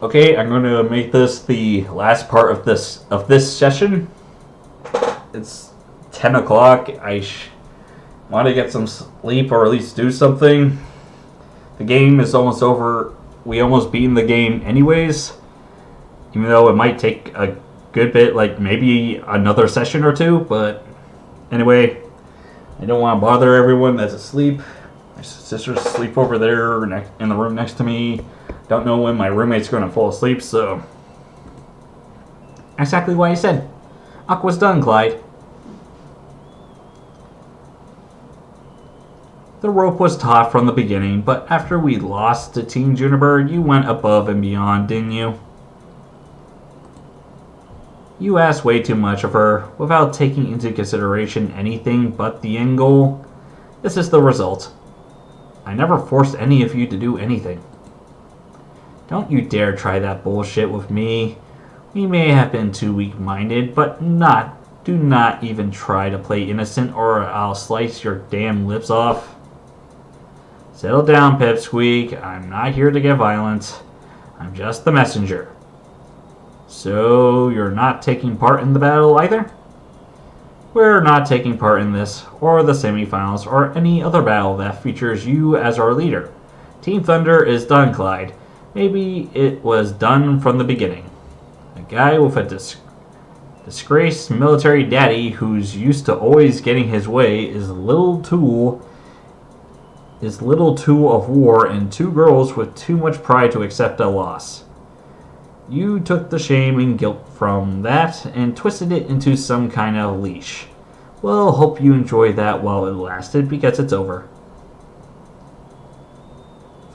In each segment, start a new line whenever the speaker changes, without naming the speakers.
Okay, I'm going to make this the last part of this session. It's 10 o'clock. I want to get some sleep or at least do something. The game is almost over. We almost beaten the game anyways. Even though it might take a good bit, like maybe another session or two. But anyway, I don't want to bother everyone that's asleep. My sister's asleep over there in the room next to me. Don't know when my roommate's going to fall asleep, so... Exactly what I said. Aqua's done, Clyde. The rope was taut from the beginning, but after we lost to Team Juniper, you went above and beyond, didn't you? You asked way too much of her, without taking into consideration anything but the end goal. This is the result. I never forced any of you to do anything. Don't you dare try that bullshit with me. We may have been too weak-minded, but do not even try to play innocent or I'll slice your damn lips off. Settle down, Pipsqueak. I'm not here to get violent. I'm just the messenger. So, you're not taking part in the battle either? We're not taking part in this, or the semifinals, or any other battle that features you as our leader. Team Thunder is done, Clyde. Maybe it was done from the beginning. A guy with a disgraced military daddy who's used to always getting his way is little tool of war, and two girls with too much pride to accept a loss. You took the shame and guilt from that and twisted it into some kind of leash. Well, hope you enjoyed that while it lasted, because it's over.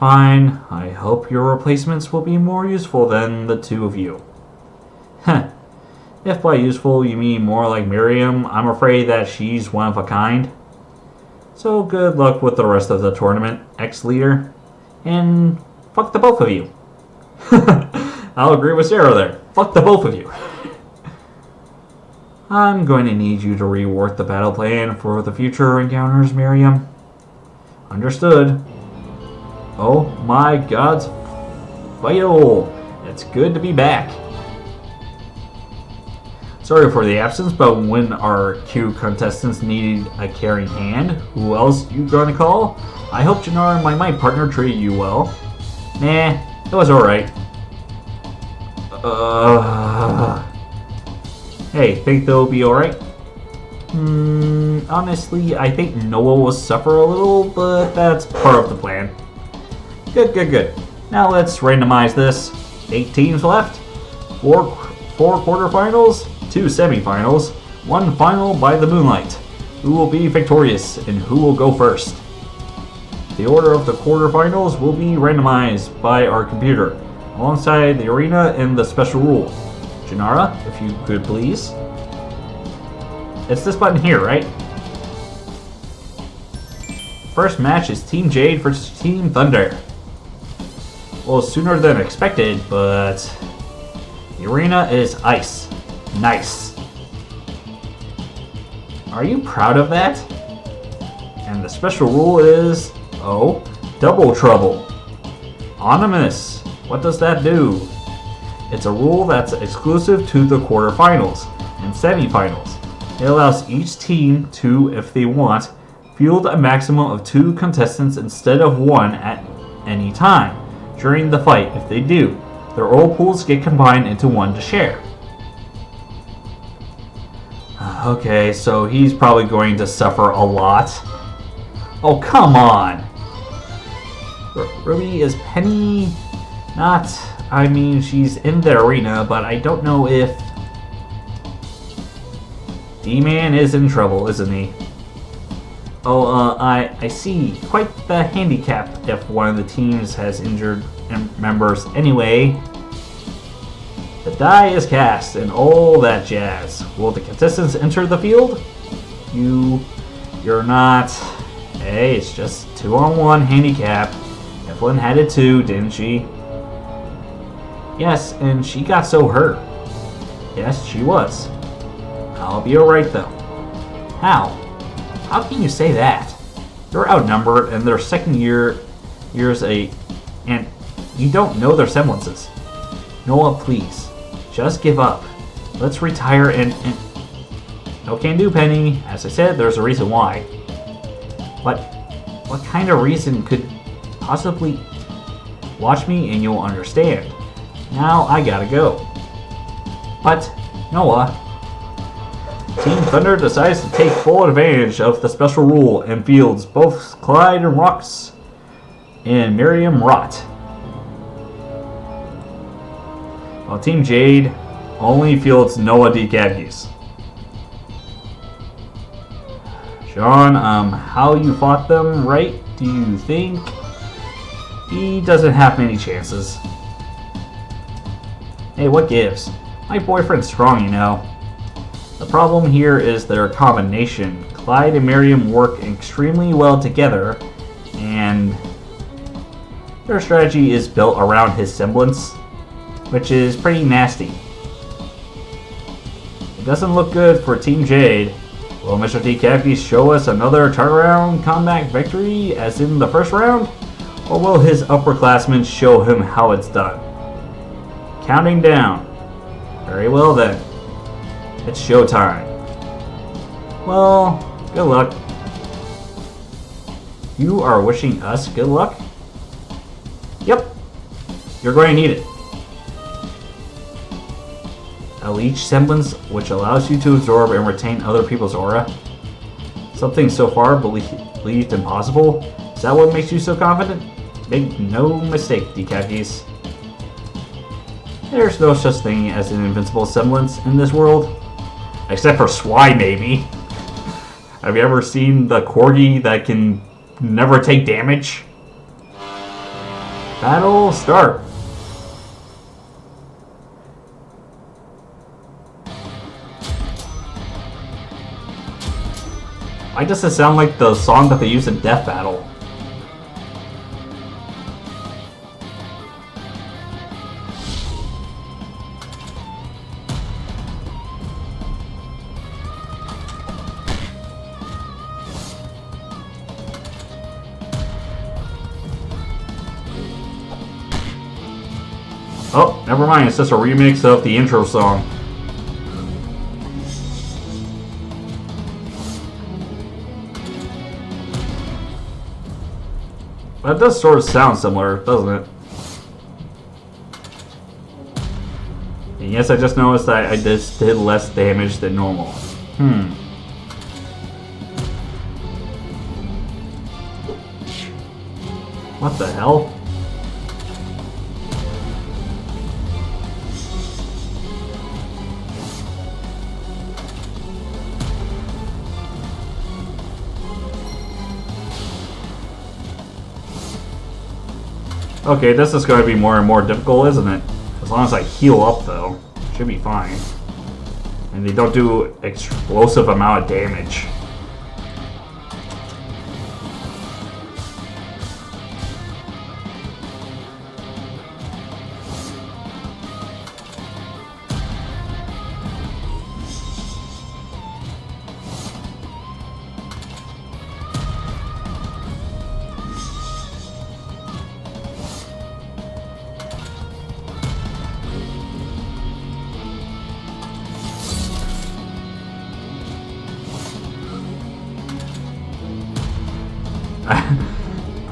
Fine, I hope your replacements will be more useful than the two of you. Heh. If by useful you mean more like Miriam, I'm afraid that she's one of a kind. So good luck with the rest of the tournament, ex-leader. And fuck the both of you. I'll agree with Sarah there. Fuck the both of you. I'm going to need you to rework the battle plan for the future encounters, Miriam. Understood. Oh my god. Vital. It's good to be back. Sorry for the absence, but when our Q contestants needed a caring hand, who else you gonna call? I hope Janara, my partner, treated you well. Nah, it was alright. Hey, think they'll be alright? Honestly, I think Noah will suffer a little, but that's part of the plan. Good. Now let's randomize this. 8 teams left. 4 quarterfinals, 2 semifinals, 1 final by the moonlight. Who will be victorious and who will go first? The order of the quarterfinals will be randomized by our computer, alongside the arena and the special rule. Janara, if you could please. It's this button here, right? First match is Team Jade versus Team Thunder. Well, sooner than expected, but the arena is ice. Nice. Are you proud of that? And the special rule is, double trouble. Ominous. What does that do? It's a rule that's exclusive to the quarterfinals and semifinals. It allows each team to, if they want, field a maximum of 2 contestants instead of 1 at any time during the fight. If they do, their oil pools get combined into 1 to share. Okay, so he's probably going to suffer a lot. Oh, come on! Ruby, is Penny not... I mean, she's in the arena, but I don't know if... D-Man is in trouble, isn't he? Oh, I see. Quite the handicap if one of the teams has injured members. Anyway, the die is cast and all that jazz. Will the contestants enter the field? You're not. Hey, it's just 2-on-1 handicap. Evelyn had it too, didn't she? Yes, and she got so hurt. Yes, she was. I'll be alright though. How? How can you say that? They're outnumbered and their second year's and you don't know their semblances. Noah, please. Just give up. Let's retire and... No can do, Penny. As I said, there's a reason why. But what kind of reason could possibly... Watch me and you'll understand. Now I gotta go. But, Noah... Team Thunder decides to take full advantage of the special rule and fields both Clyde and Rox and Miriam Rot. While Team Jade only fields Noah DeCabgis. Sean, how you fought them, right? Do you think? He doesn't have many chances. Hey, what gives? My boyfriend's strong, you know. The problem here is their combination. Clyde and Miriam work extremely well together, and their strategy is built around his semblance, which is pretty nasty. It doesn't look good for Team Jade. Will Mr. DeCabgis show us another turnaround comeback victory as in the first round? Or will his upperclassmen show him how it's done? Counting down. Very well then. It's showtime. Well, good luck. You are wishing us good luck? Yep. You're going to need it. A leech semblance which allows you to absorb and retain other people's aura. Something so far believed impossible. Is that what makes you so confident? Make no mistake, DeCabgis. There's no such thing as an invincible semblance in this world. Except for Swy, maybe. Have you ever seen the corgi that can never take damage? Battle start. Why does it sound like the song that they use in Death Battle? Oh, never mind, it's just a remix of the intro song. But it does sort of sound similar, doesn't it? And yes, I just noticed that I just did less damage than normal. What the hell? Okay, this is going to be more and more difficult, isn't it? As long as I heal up, though, should be fine. And they don't do explosive amount of damage.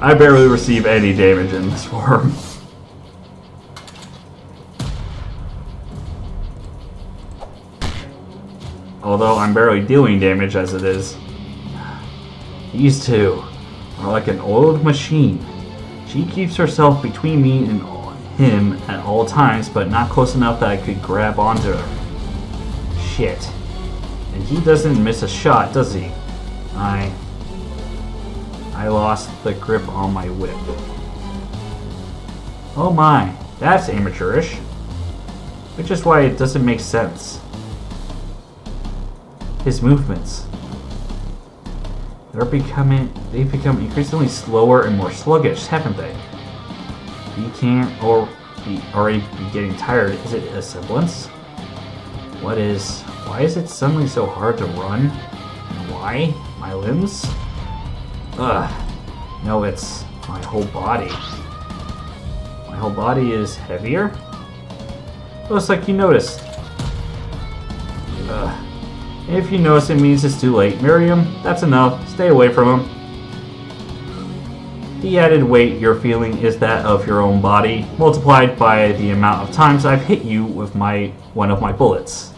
I barely receive any damage in this form. Although I'm barely dealing damage as it is. These two are like an oiled machine. She keeps herself between me and him at all times, but not close enough that I could grab onto her. Shit. And he doesn't miss a shot, does he? I lost the grip on my whip. Oh my, that's amateurish. Which is why it doesn't make sense. His movements. They've become increasingly slower and more sluggish, haven't they? He can't or be already be getting tired. Is it a semblance? Why is it suddenly so hard to run? And why? My limbs? Ugh. No, it's my whole body. My whole body is heavier? Looks like you noticed. If you notice, it means it's too late. Miriam, that's enough. Stay away from him. The added weight you're feeling is that of your own body, multiplied by the amount of times I've hit you with one of my bullets.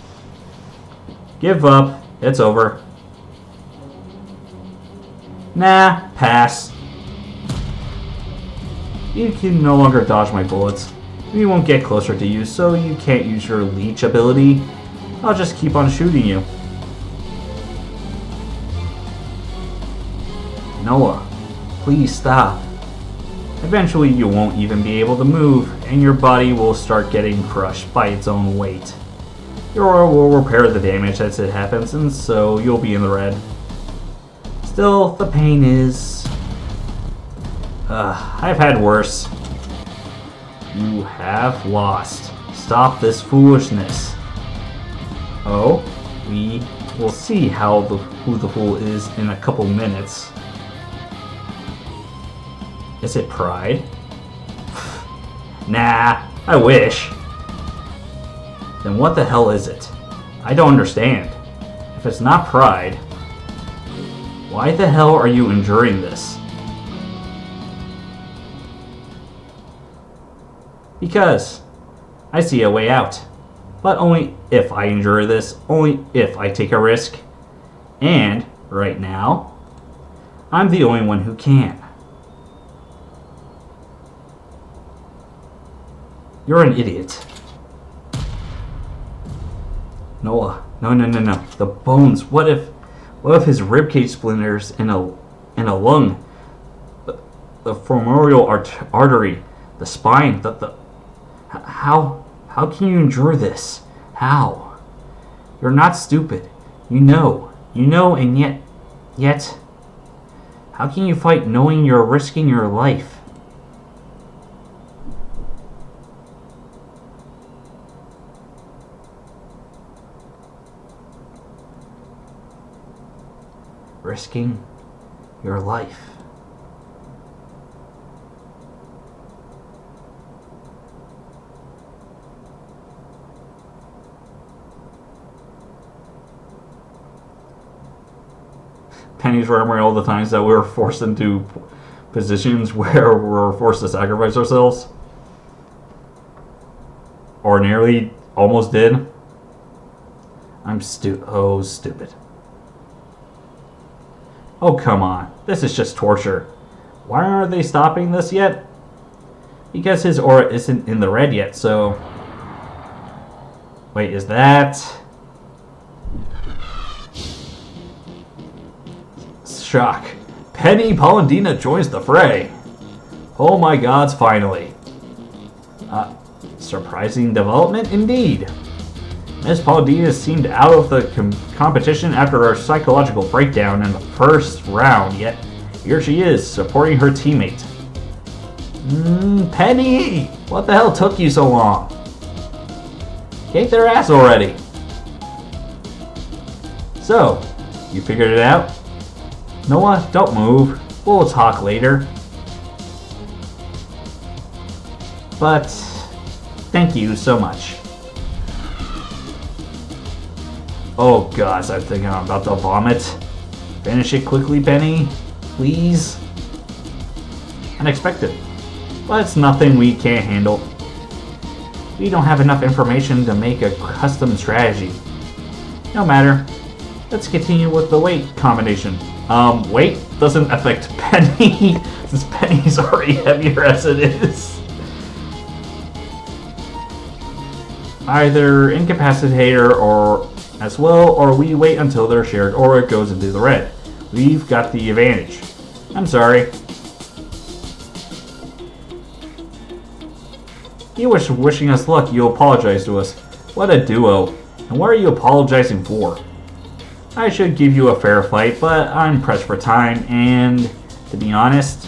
Give up. It's over. Nah, pass. You can no longer dodge my bullets. We won't get closer to you, so you can't use your leech ability. I'll just keep on shooting you. Noah, please stop. Eventually you won't even be able to move, and your body will start getting crushed by its own weight. Your aura will repair the damage as it happens, and so you'll be in the red. Still, the pain is... I've had worse. You have lost. Stop this foolishness. Oh, we will see who the fool is in a couple minutes. Is it pride? Nah, I wish. Then what the hell is it? I don't understand. If it's not pride, why the hell are you enduring this? Because I see a way out. But only if I endure this, only if I take a risk. And, right now, I'm the only one who can. You're an idiot. Noah, no. The bones. What if his ribcage splinters in a lung, the femoral artery, the spine, how can you endure this? How? You're not stupid. You know, and yet, how can you fight knowing you're risking your life? Risking your life. Penny's remembering all the times that we were forced into positions where we were forced to sacrifice ourselves. Or nearly almost did. I'm stupid. Oh, come on. This is just torture. Why aren't they stopping this yet? Because his aura isn't in the red yet, so... Wait, is that... Shock. Penny Polendina joins the fray. Oh my gods, finally. Surprising development indeed. Miss Polendina seemed out of the competition after her psychological breakdown in the first round, yet here she is, supporting her teammate. Penny! What the hell took you so long? Kick their ass already. So, you figured it out? Noah, don't move. We'll talk later. But, thank you so much. Oh gosh, I think I'm about to vomit. Finish it quickly, Penny. Please. Unexpected. But it's nothing we can't handle. We don't have enough information to make a custom strategy. No matter. Let's continue with the weight combination. Weight doesn't affect Penny, since Penny's already heavier as it is. Either incapacitate her or as well, or we wait until they're shared, or it goes into the red. We've got the advantage. I'm sorry. You wish wishing us luck, you apologize to us. What a duo. And what are you apologizing for? I should give you a fair fight, but I'm pressed for time, and to be honest,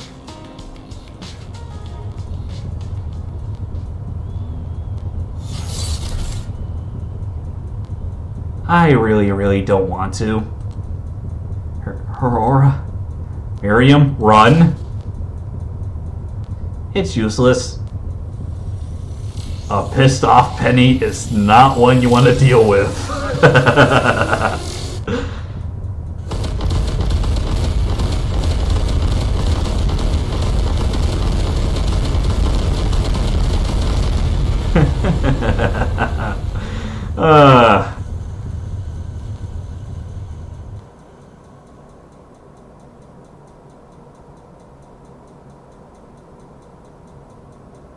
I really don't want to. Her aura. Miriam, run. It's useless. A pissed off Penny is not one you want to deal with.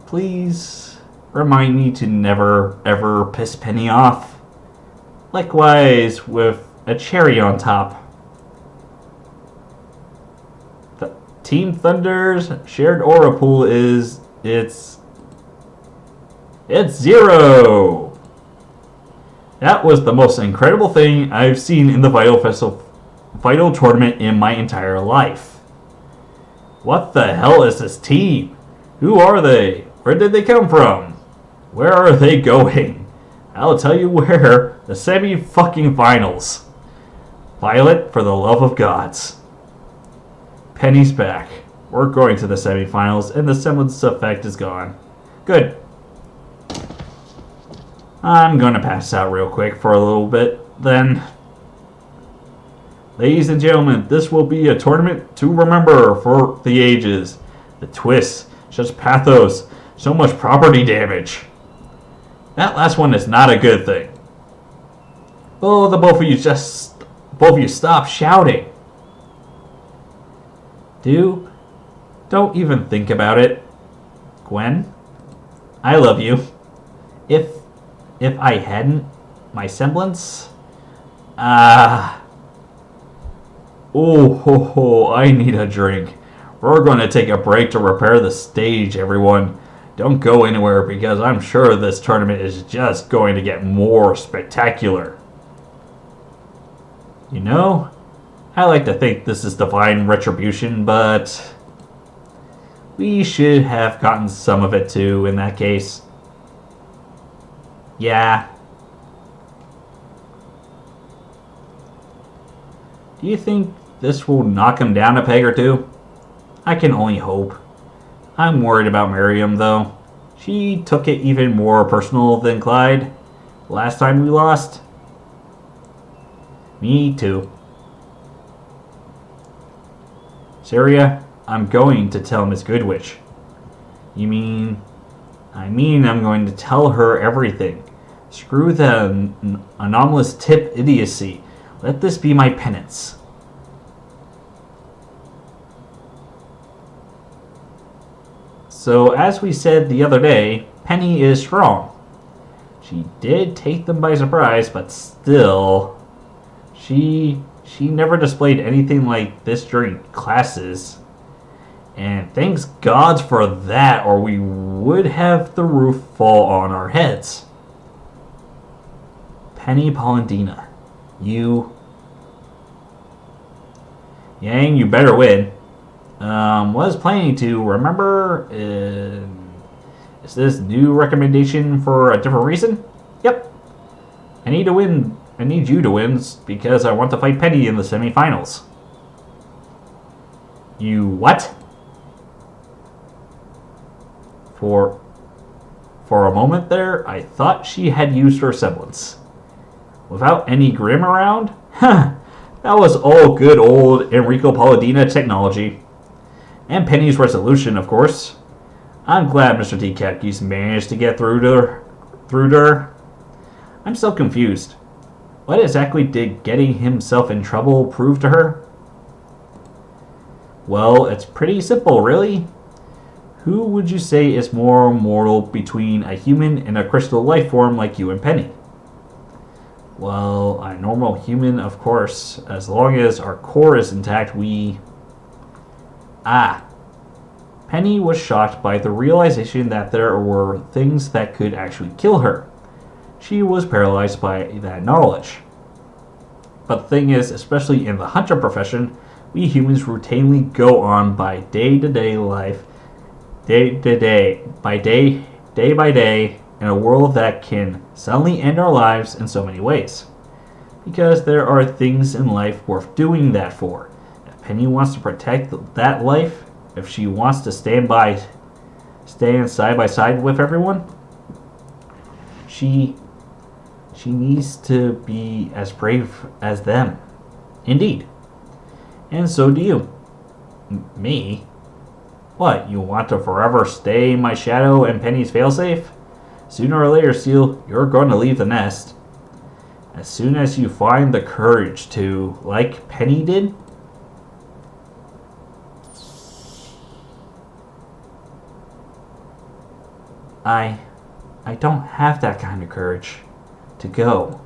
Please remind me to never ever piss Penny off. Likewise with a cherry on top. Team Thunder's shared aura pool is it's 0. That was the most incredible thing I've seen in the Vital tournament in my entire life. What the hell is this team? Who are they? Where did they come from? Where are they going? I'll tell you where. The semi-fucking-finals. Violet, for the love of gods. Penny's back. We're going to the semi-finals, and the semblance effect is gone. Good. I'm going to pass out real quick for a little bit, then. Ladies and gentlemen, this will be a tournament to remember for the ages. The twists, such pathos, so much property damage. That last one is not a good thing. Oh, both of you stop shouting. Don't even think about it. Gwen, I love you. If I hadn't, my semblance, oh ho ho, I need a drink. We're going to take a break to repair the stage, everyone. Don't go anywhere because I'm sure this tournament is just going to get more spectacular. You know, I like to think this is divine retribution, but we should have gotten some of it too in that case. Yeah. Do you think this will knock him down a peg or two? I can only hope. I'm worried about Miriam, though. She took it even more personal than Clyde last time we lost. Me too. Syria, I'm going to tell Miss Goodwitch. I mean I'm going to tell her everything. Screw the anomalous tip idiocy. Let this be my penance. So, as we said the other day, Penny is strong. She did take them by surprise, but still, she never displayed anything like this during classes. And thanks gods for that, or we would have the roof fall on our heads. Penny Polendina, Yang, you better win. Was planning to, remember, is this new recommendation for a different reason? Yep. I need to win. I need you to win because I want to fight Penny in the semifinals. You what? For a moment there, I thought she had used her semblance. Without any Grim around? Huh. That was all good old Enrico Polendina technology. And Penny's resolution, of course. I'm glad Mr. D. Catkeys managed to get through to her. I'm so confused. What exactly did getting himself in trouble prove to her? Well, it's pretty simple, really. Who would you say is more mortal between a human and a crystal life form like you and Penny? Well, a normal human, of course. As long as our core is intact, Penny was shocked by the realization that there were things that could actually kill her. She was paralyzed by that knowledge. But the thing is, especially in the hunter profession, we humans routinely go on by day-to-day life, day by day, in a world that can suddenly end our lives in so many ways. Because there are things in life worth doing that for. If Penny wants to protect that life, if she wants to stand side by side with everyone, She needs to be as brave as them. Indeed. And so do you. Me? What, you want to forever stay my shadow and Penny's failsafe? Sooner or later, Seal, you're going to leave the nest. As soon as you find the courage to, like Penny did. I don't have that kind of courage to go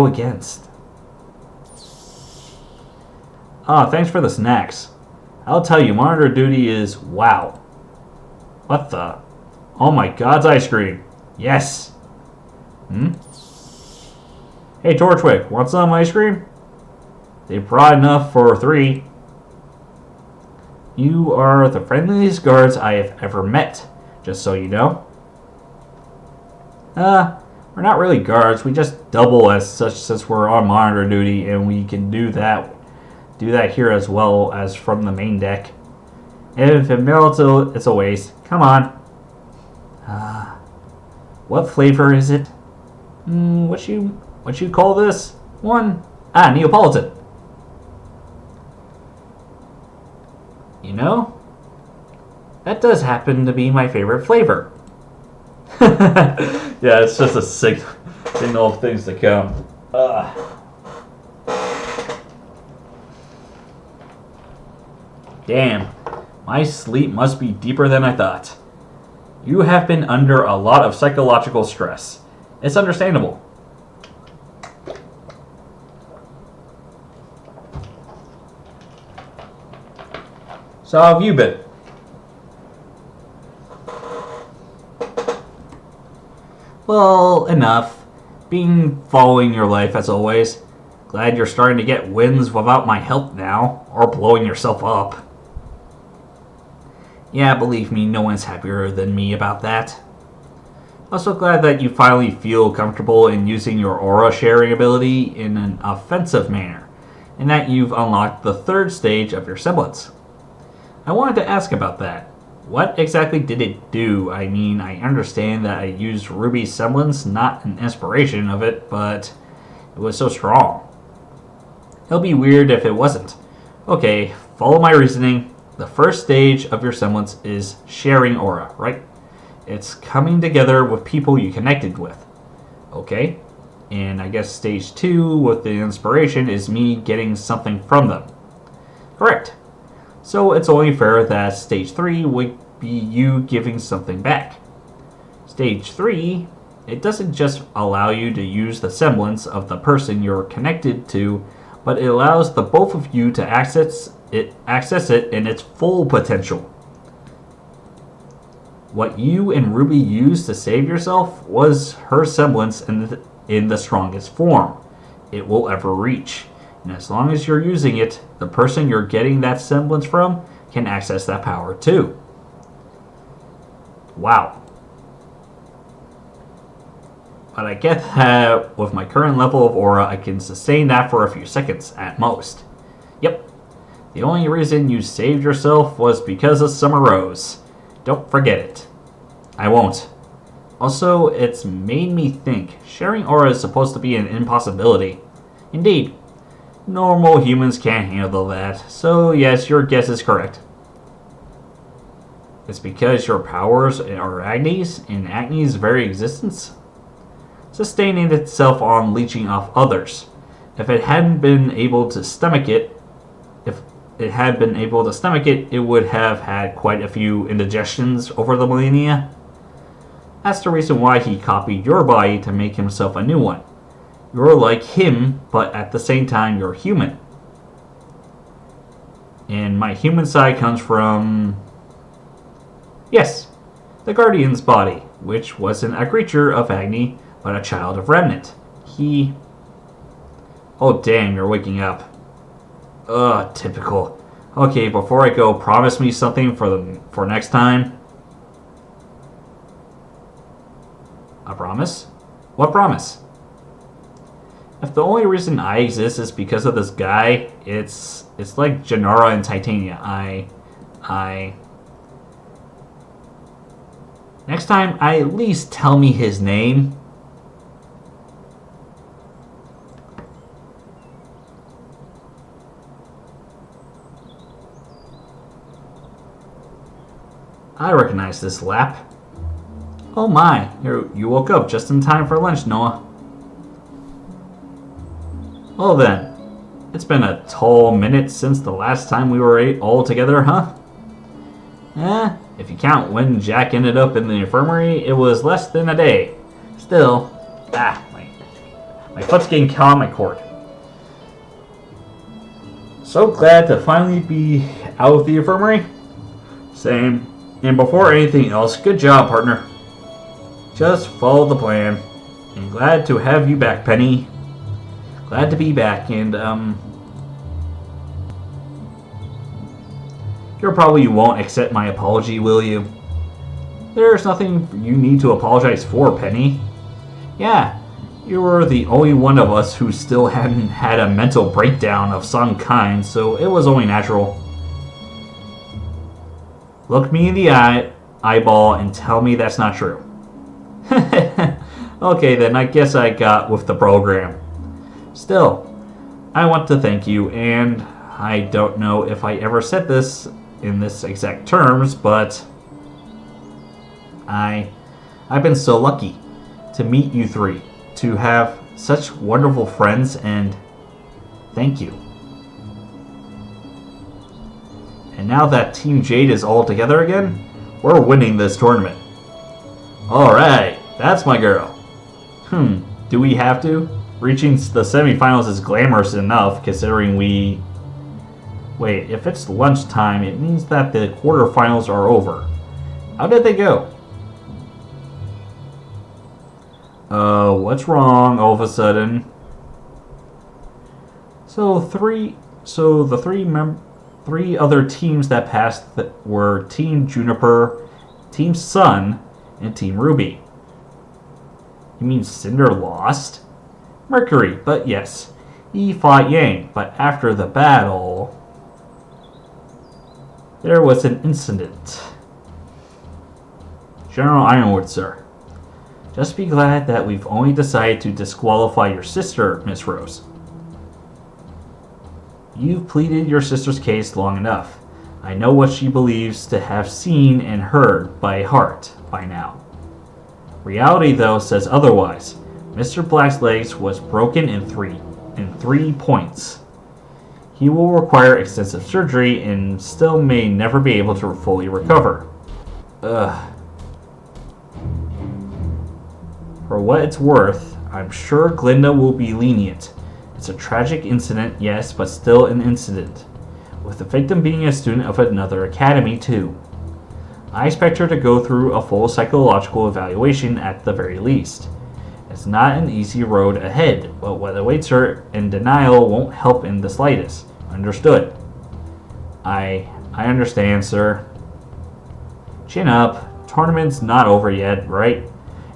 against. Ah, thanks for the snacks. I'll tell you, monitor duty is wow. What the? Oh my God's ice cream. Yes. Hey Torchwick, want some ice cream? They brought enough for 3. You are the friendliest guards I have ever met, just so you know. We're not really guards, we just double as such since we're on monitor duty, and we can do that here as well as from the main deck. And if it melts, it's a waste. Come on. What flavor is it? What you call this one? Neapolitan. You know, that does happen to be my favorite flavor. Yeah, it's just a signal of things to come. Damn, my sleep must be deeper than I thought. You have been under a lot of psychological stress. It's understandable. So how have you been? Well, enough. Following your life as always. Glad you're starting to get wins without my help now, or blowing yourself up. Yeah, believe me, no one's happier than me about that. Also glad that you finally feel comfortable in using your aura sharing ability in an offensive manner, and that you've unlocked the 3rd stage of your semblance. I wanted to ask about that. What exactly did it do? I mean, I understand that I used Ruby's semblance, not an inspiration of it, but it was so strong. It'll be weird if it wasn't. Okay, follow my reasoning. The 1st stage of your semblance is sharing aura, right? It's coming together with people you connected with. Okay? And I guess stage 2 with the inspiration is me getting something from them. Correct. So it's only fair that stage 3 would be you giving something back. Stage 3, it doesn't just allow you to use the semblance of the person you're connected to, but it allows the both of you to access it in its full potential. What you and Ruby used to save yourself was her semblance in the strongest form it will ever reach. And as long as you're using it, the person you're getting that semblance from can access that power too. Wow. But I get that with my current level of aura, I can sustain that for a few seconds at most. Yep. The only reason you saved yourself was because of Summer Rose. Don't forget it. I won't. Also, it's made me think sharing aura is supposed to be an impossibility. Indeed. Normal humans can't handle that, so yes, your guess is correct. It's because your powers are Agni's, and Agni's very existence? Sustaining itself on leeching off others. If it hadn't been able to stomach it, it would have had quite a few indigestions over the millennia. That's the reason why he copied your body to make himself a new one. You're like him, but at the same time you're human. And my human side comes from... yes, the Guardian's body, which wasn't a creature of Agni, but a child of Remnant. He... oh damn, you're waking up. Ugh, typical. Okay, before I go, promise me something for next time. A promise? What promise? If the only reason I exist is because of this guy, it's like Janara and Titania. Next time, at least tell me his name. I recognize this lap. Oh my, you woke up just in time for lunch, Noah. Well then, it's been a tall minute since the last time we were all together, huh? If you count when Jack ended up in the infirmary, it was less than a day. Still, my foot's getting caught on my cord. So glad to finally be out of the infirmary. Same. And before anything else, good job, partner. Just follow the plan. And glad to have you back, Penny. Glad to be back, and you probably won't accept my apology, will you? There's nothing you need to apologize for, Penny. Yeah, you were the only one of us who still hadn't had a mental breakdown of some kind, so it was only natural. Look me in the eyeball and tell me that's not true. Okay, then I guess I got with the program. Still, I want to thank you, and I don't know if I ever said this in this exact terms, but I've been so lucky to meet you three, to have such wonderful friends, and thank you. And now that Team Jade is all together again, we're winning this tournament. Alright, that's my girl. Do we have to? Reaching the semifinals is glamorous enough, considering we... Wait, if it's lunchtime, it means that the quarterfinals are over. How did they go? What's wrong all of a sudden? So the three other teams that passed were Team Juniper, Team Sun, and Team Ruby. You mean Cinder lost? Mercury, but yes, he fought Yang, but after the battle, there was an incident. General Ironwood, sir. Just be glad that we've only decided to disqualify your sister, Miss Rose. You've pleaded your sister's case long enough. I know what she believes to have seen and heard by heart by now. Reality, though, says otherwise. Mr. Black's legs was broken in three points. He will require extensive surgery and still may never be able to fully recover. Ugh. For what it's worth, I'm sure Glinda will be lenient. It's a tragic incident, yes, but still an incident. With the victim being a student of another academy, too. I expect her to go through a full psychological evaluation at the very least. It's not an easy road ahead, but what awaits her in denial won't help in the slightest. Understood. I understand, sir. Chin up. Tournament's not over yet, right?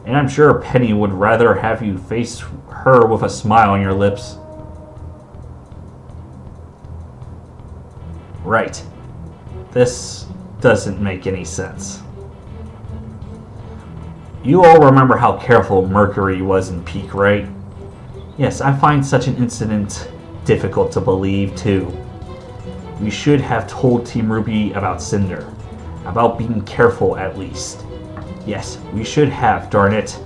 And I'm sure Penny would rather have you face her with a smile on your lips. Right. This doesn't make any sense. You all remember how careful Mercury was in Peak, right? Yes, I find such an incident difficult to believe, too. We should have told Team Ruby about Cinder. About being careful, at least. Yes, we should have, darn it.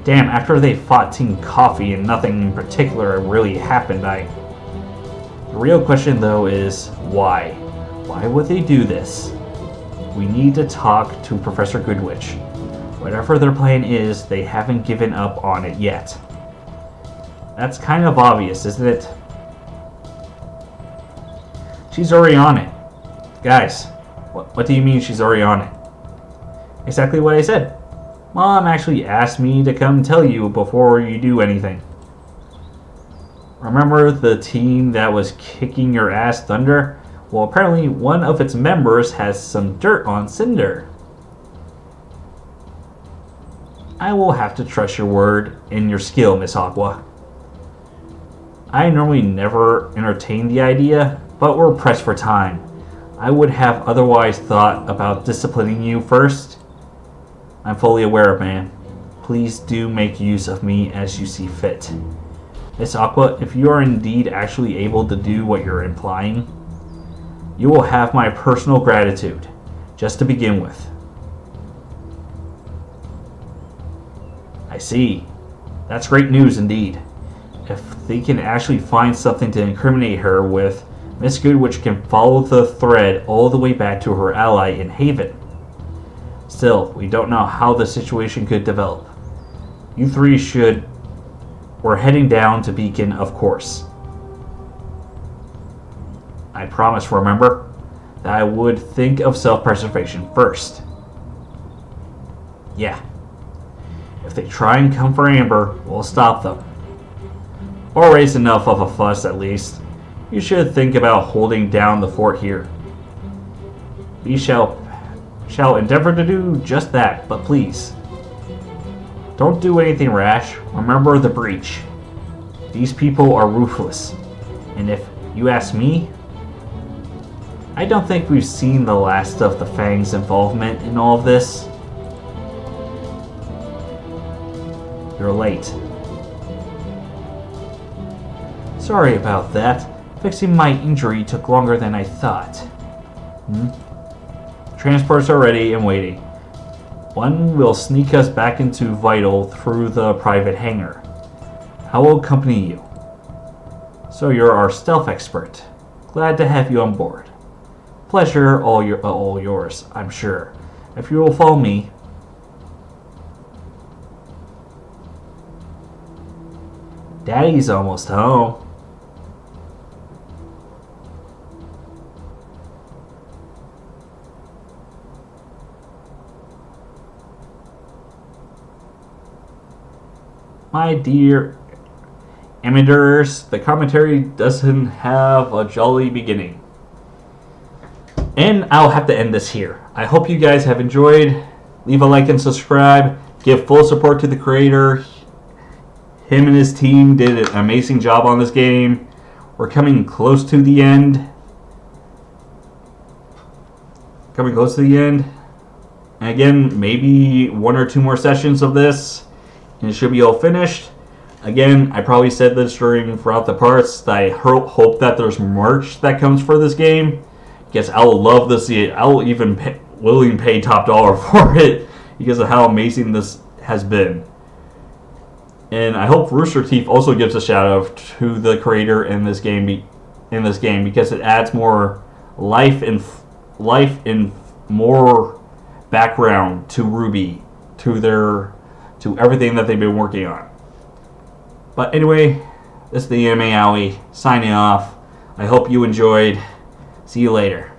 Damn, after they fought Team Coffee and nothing in particular really happened, The real question, though, is why? Why would they do this? We need to talk to Professor Goodwitch. Whatever their plan is, they haven't given up on it yet. That's kind of obvious, isn't it? She's already on it. Guys, what do you mean she's already on it? Exactly what I said. Mom actually asked me to come tell you before you do anything. Remember the team that was kicking your ass, Thunder? Well, apparently one of its members has some dirt on Cinder. I will have to trust your word and your skill, Miss Aqua. I normally never entertain the idea, but we're pressed for time. I would have otherwise thought about disciplining you first. I'm fully aware, man. Please do make use of me as you see fit. Miss Aqua, if you are indeed actually able to do what you're implying, you will have my personal gratitude, just to begin with. I see. That's great news indeed. If they can actually find something to incriminate her with, Miss Goodwitch can follow the thread all the way back to her ally in Haven. Still, we don't know how the situation could develop. You three should... We're heading down to Beacon, of course. I promised, remember, that I would think of self-preservation first. Yeah. If they try and come for Amber, we'll stop them. Or raise enough of a fuss, at least. You should think about holding down the fort here. We shall endeavor to do just that, but please, don't do anything rash. Remember the breach. These people are ruthless. And if you ask me, I don't think we've seen the last of the Fang's involvement in all of this. You're late. Sorry about that. Fixing my injury took longer than I thought. Transports are ready and waiting. One will sneak us back into Vital through the private hangar. I will accompany you. So you're our stealth expert. Glad to have you on board. Pleasure all yours, I'm sure. If you will follow me. Daddy's almost home. My dear amateurs, the commentary doesn't have a jolly beginning. And I'll have to end this here. I hope you guys have enjoyed. Leave a like and subscribe. Give full support to the creator. Him and his team did an amazing job on this game. We're coming close to the end. And again, maybe 1 or 2 more sessions of this, and it should be all finished. Again, I probably said this throughout the parts, that I hope that there's merch that comes for this game. Because I will love to see it. I will even willing pay top dollar for it because of how amazing this has been. And I hope Rooster Teeth also gives a shout out to the creator in this game because it adds more life and more background to Ruby, to everything that they've been working on. But anyway, this is the Anime Aoi signing off. I hope you enjoyed. See you later.